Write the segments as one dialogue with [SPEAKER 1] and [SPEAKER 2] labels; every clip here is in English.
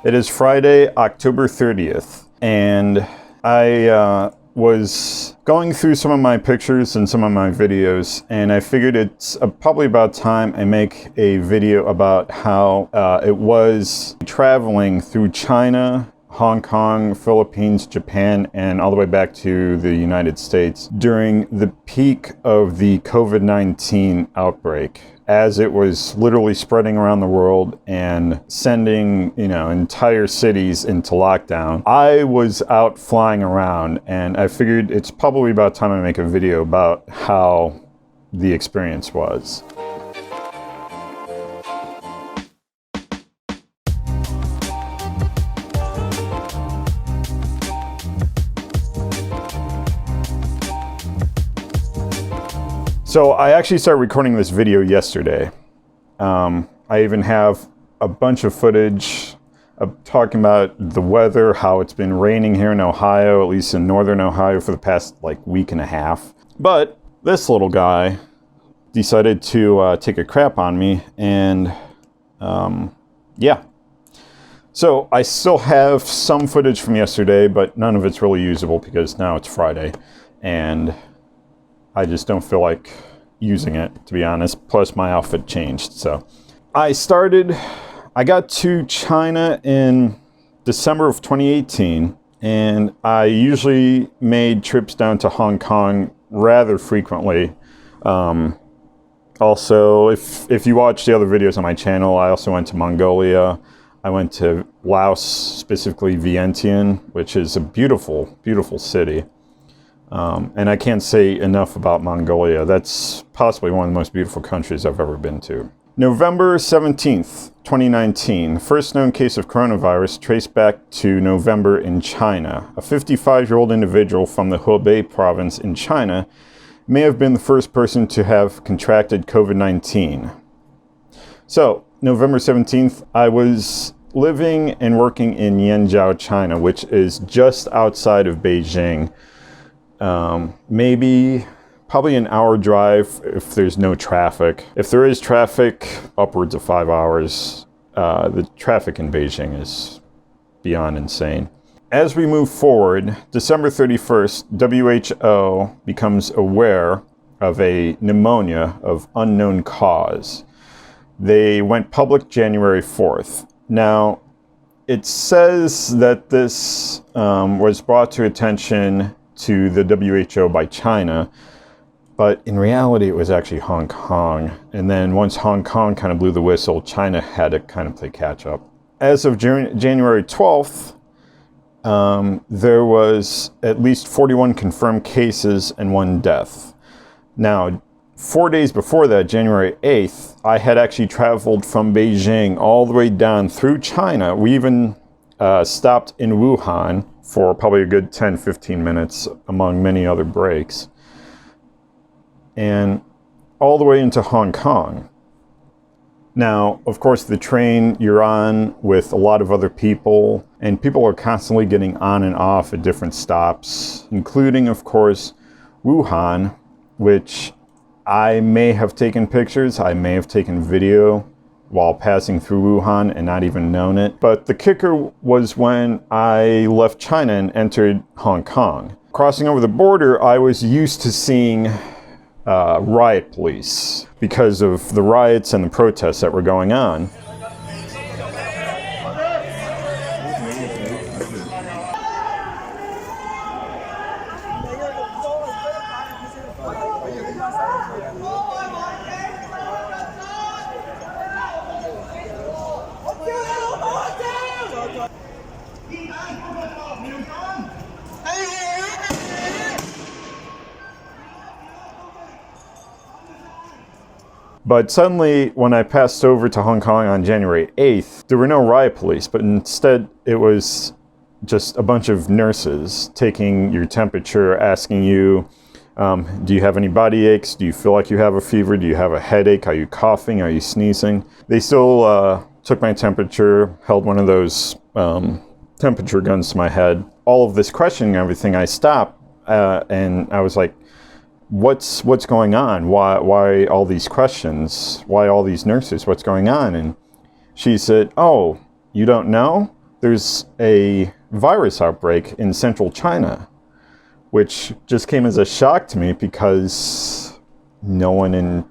[SPEAKER 1] It is Friday, October 30th, and I was going through some of my pictures and some of my videos, and I figured it's probably about time I make a video about how it was traveling through China, Hong Kong, Philippines, Japan, and all the way back to the United States during the peak of the COVID-19 outbreak, as it was literally spreading around the world and sending, entire cities into lockdown. I was out flying around, and I figured it's probably about time I make a video about how the experience was. So I actually started recording this video yesterday. I even have a bunch of footage of talking about the weather, how it's been raining here in Ohio, at least in northern Ohio, for the past week and a half. But this little guy decided to take a crap on me, and yeah. So I still have some footage from yesterday, but none of it's really usable because now it's Friday, and I just don't feel like using it, to be honest. Plus my outfit changed. So I got to China in December of 2018, and I usually made trips down to Hong Kong rather frequently. Also, if you watch the other videos on my channel, I also went to Mongolia. I went to Laos, specifically Vientiane, which is a beautiful, beautiful city. And I can't say enough about Mongolia. That's possibly one of the most beautiful countries I've ever been to. November 17th, 2019, first known case of coronavirus traced back to November in China. A 55-year-old individual from the Hubei province in China may have been the first person to have contracted COVID-19. So, November 17th, I was living and working in Yanjiao, China, which is just outside of Beijing. Probably an hour drive if there's no traffic. If there is traffic, upwards of 5 hours. The traffic in Beijing is beyond insane. As we move forward, December 31st, WHO becomes aware of a pneumonia of unknown cause. They went public January 4th. Now, it says that this was brought to attention to the WHO by China, but in reality it was actually Hong Kong. And then once Hong Kong kind of blew the whistle, China had to kind of play catch up. As of January 12th, there was at least 41 confirmed cases and 1 death. Now, 4 days before that, January 8th, I had actually traveled from Beijing all the way down through China. We even stopped in Wuhan for probably a good 10-15 minutes among many other breaks, and all the way into Hong Kong. Now, of course, the train you're on with a lot of other people, and people are constantly getting on and off at different stops, including, of course, Wuhan, which I may have taken pictures, I may have taken video while passing through Wuhan and not even known it. But the kicker was when I left China and entered Hong Kong. Crossing over the border, I was used to seeing riot police because of the riots and the protests that were going on. But suddenly, when I passed over to Hong Kong on January 8th, there were no riot police, but instead it was just a bunch of nurses taking your temperature, asking you, do you have any body aches? Do you feel like you have a fever? Do you have a headache? Are you coughing? Are you sneezing? They still took my temperature, held one of those temperature guns to my head. All of this questioning and everything, I stopped and I was like, what's going on? Why all these questions? Why all these nurses? What's going on? And she said, oh, you don't know? there's a virus outbreak in central China, which just came as a shock to me because no one in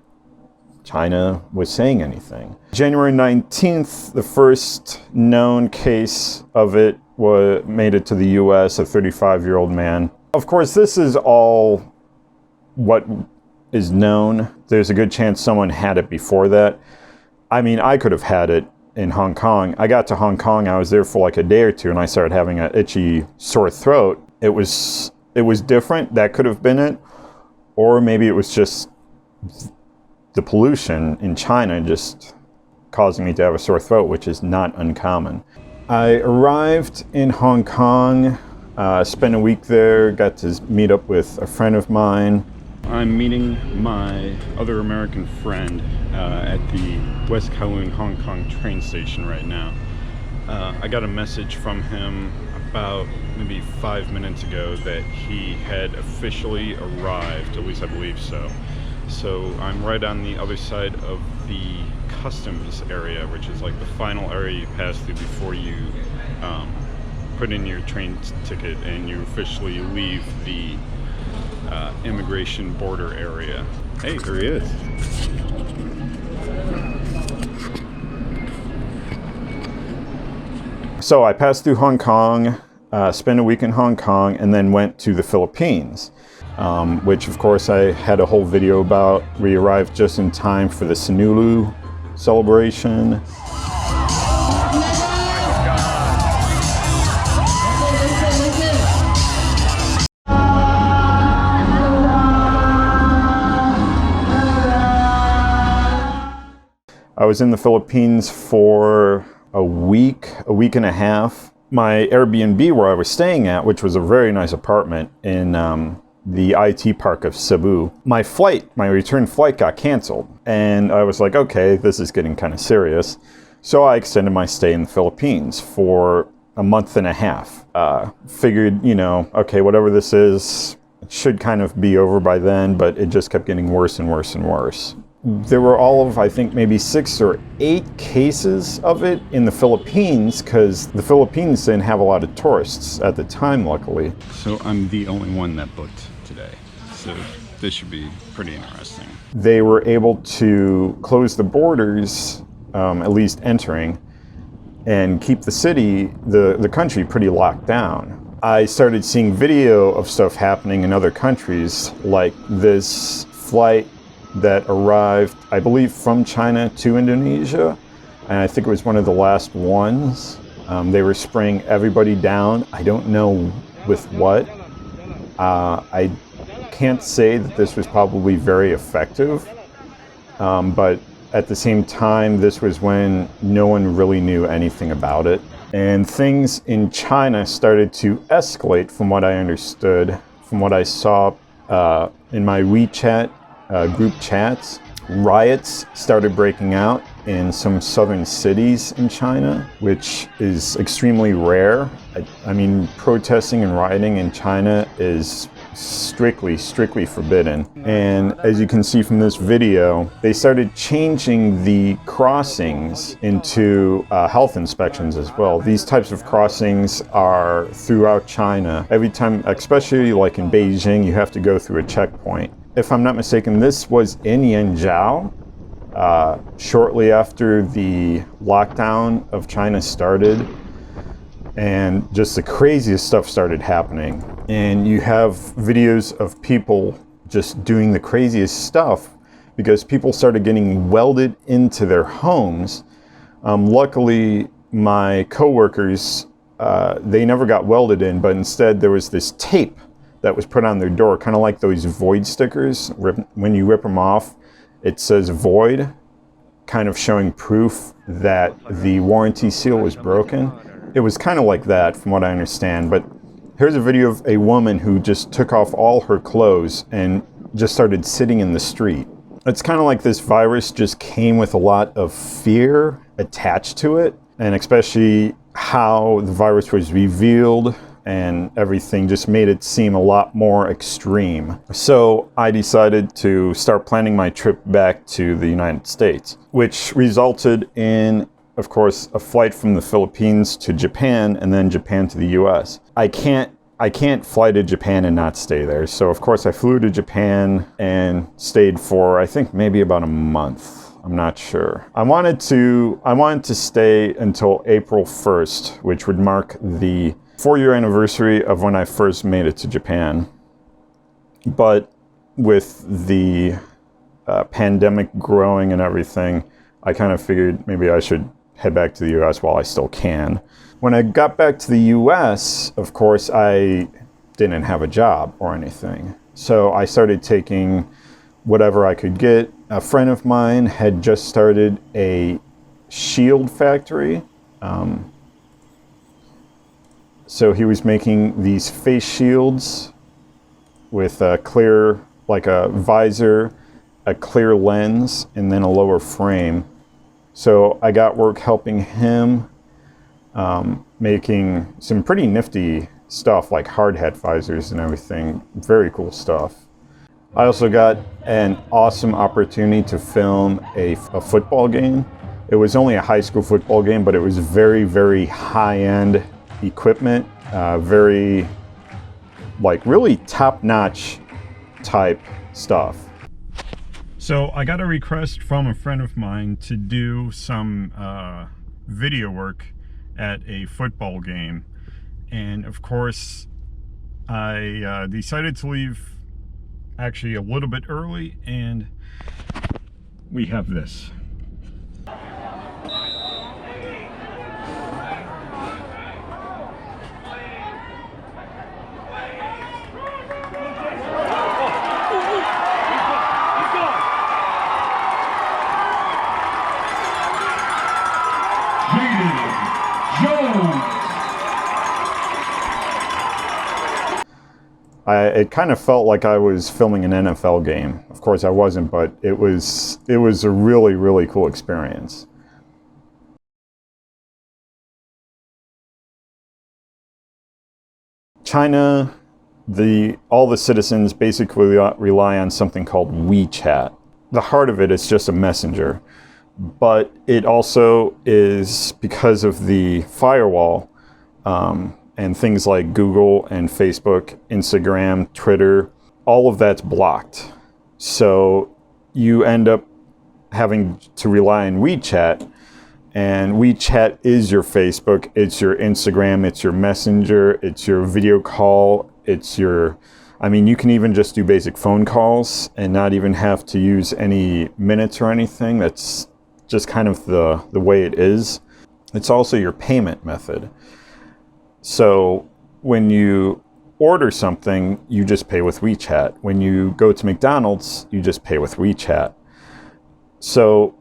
[SPEAKER 1] China was saying anything. January 19th, the first known case of it made it to the US, a 35-year-old man. Of course, this is all what is known. There's a good chance someone had it before that. I mean, I could have had it in Hong Kong. I got to Hong Kong, I was there for like a day or two, and I started having an itchy, sore throat. It was different. That could have been it. Or maybe it was just the pollution in China just causing me to have a sore throat, which is not uncommon. I arrived in Hong Kong, spent a week there, got to meet up with a friend of mine. I'm meeting my other American friend at the West Kowloon, Hong Kong train station right now. I got a message from him about maybe 5 minutes ago that he had officially arrived, at least I believe so. So I'm right on the other side of the customs area, which is like the final area you pass through before you put in your train ticket and you officially leave the immigration border area. Hey, there he is. So I passed through Hong Kong, spent a week in Hong Kong, and then went to the Philippines, which of course I had a whole video about. We arrived just in time for the Sinulu celebration. I was in the Philippines for a week and a half. My Airbnb where I was staying at, which was a very nice apartment in the IT park of Cebu, my return flight got canceled. And I was like, okay, this is getting kind of serious. So I extended my stay in the Philippines for a month and a half. Figured, okay, whatever this is, it should kind of be over by then, but it just kept getting worse and worse and worse. There were all of, I think, maybe 6 or 8 cases of it in the Philippines, because the Philippines didn't have a lot of tourists at the time, luckily. So I'm the only one that booked today. So this should be pretty interesting. They were able to close the borders, at least entering, and keep the city, the country pretty locked down. I started seeing video of stuff happening in other countries, like this flight that arrived, I believe, from China to Indonesia, and I think it was one of the last ones. They were spraying everybody down. I don't know with what. I can't say that this was probably very effective, but at the same time, this was when no one really knew anything about it. And things in China started to escalate from what I understood, from what I saw in my WeChat group chats. Riots started breaking out in some southern cities in China, which is extremely rare. I mean, protesting and rioting in China is strictly forbidden. And as you can see from this video, they started changing the crossings into health inspections as well. These types of crossings are throughout China. Every time, especially like in Beijing, you have to go through a checkpoint. If I'm not mistaken, this was in Yanzhou, shortly after the lockdown of China started, and just the craziest stuff started happening. And you have videos of people just doing the craziest stuff because people started getting welded into their homes. Luckily, my coworkers, they never got welded in, but instead there was this tape that was put on their door, kind of like those void stickers. When you rip them off, it says void, kind of showing proof that the warranty seal was broken. It was kind of like that from what I understand, but here's a video of a woman who just took off all her clothes and just started sitting in the street. It's kind of like this virus just came with a lot of fear attached to it, and especially how the virus was revealed and everything just made it seem a lot more extreme. So I decided to start planning my trip back to the United States, which resulted in of course, a flight from the Philippines to Japan and then Japan to the US. I can't fly to Japan and not stay there. So of course I flew to Japan and stayed for, I think, maybe about a month. I'm not sure. I wanted to stay until April 1st, which would mark the 4-year anniversary of when I first made it to Japan. But with the pandemic growing and everything, I kind of figured maybe I should head back to the US while I still can. When I got back to the US, of course, I didn't have a job or anything. So I started taking whatever I could get. A friend of mine had just started a shield factory. So he was making these face shields with a clear, like a visor, a clear lens, and then a lower frame. So I got work helping him making some pretty nifty stuff like hard hat visors and everything. Very cool stuff. I also got an awesome opportunity to film a football game. It was only a high school football game, but it was very, very high-end equipment. Very, like, really top-notch type stuff. So I got a request from a friend of mine to do some video work at a football game. And of course, I decided to leave actually a little bit early, and we have this. It kind of felt like I was filming an NFL game. Of course I wasn't, but it was a really, really cool experience. China, all the citizens basically rely on something called WeChat. The heart of it is just a messenger, but it also is, because of the firewall, and things like Google and Facebook, Instagram, Twitter, all of that's blocked. So you end up having to rely on WeChat, and WeChat is your Facebook, it's your Instagram, it's your Messenger, it's your video call, you can even just do basic phone calls and not even have to use any minutes or anything. That's just kind of the way it is. It's also your payment method. So when you order something, you just pay with WeChat. When you go to McDonald's, you just pay with WeChat. So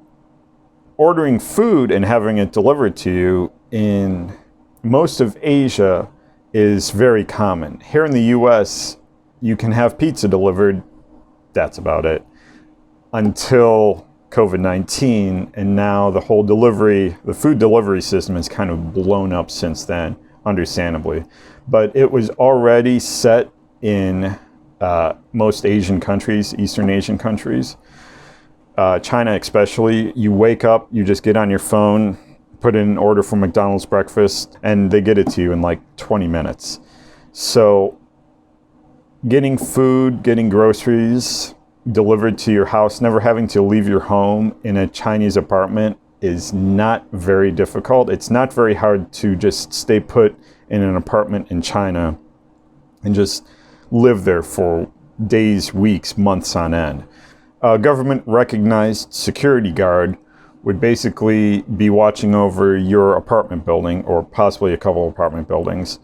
[SPEAKER 1] ordering food and having it delivered to you in most of Asia is very common. Here in the US, you can have pizza delivered. That's about it. Until COVID-19, and now the food delivery system has kind of blown up since then. Understandably, but it was already set in most Asian countries, Eastern Asian countries, China especially. You wake up, you just get on your phone, put in an order for McDonald's breakfast, and they get it to you in like 20 minutes. So getting food, getting groceries delivered to your house, never having to leave your home in a Chinese apartment is not very difficult. It's not very hard to just stay put in an apartment in China and just live there for days, weeks, months on end. A government recognized security guard would basically be watching over your apartment building, or possibly a couple of apartment buildings,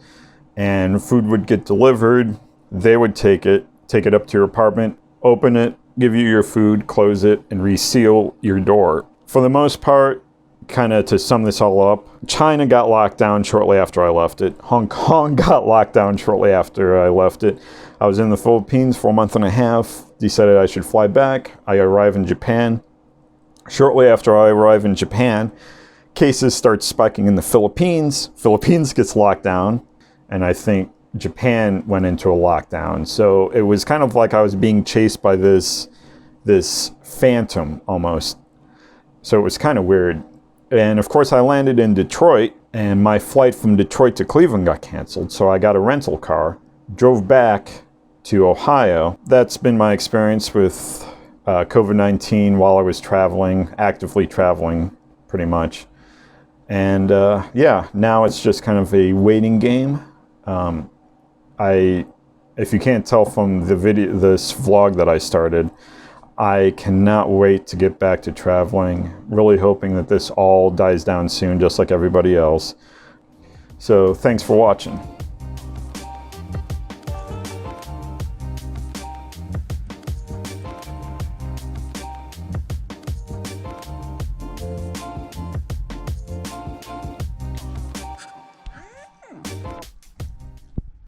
[SPEAKER 1] and food would get delivered. They would take it up to your apartment, open it, give you your food, close it, and reseal your door. For the most part, kind of to sum this all up, China got locked down shortly after I left it. Hong Kong got locked down shortly after I left it. I was in the Philippines for a month and a half, decided I should fly back. I arrived in Japan. Shortly after I arrive in Japan, cases start spiking in the Philippines. Philippines gets locked down, and I think Japan went into a lockdown. So it was kind of like I was being chased by this phantom almost. So it was kind of weird. And of course I landed in Detroit, and my flight from Detroit to Cleveland got canceled, so I got a rental car, drove back to Ohio. That's been my experience with COVID-19 while I was traveling, actively traveling pretty much. And yeah, now it's just kind of a waiting game. If you can't tell from the video, this vlog that I started, I cannot wait to get back to traveling. Really hoping that this all dies down soon, just like everybody else. So thanks for watching.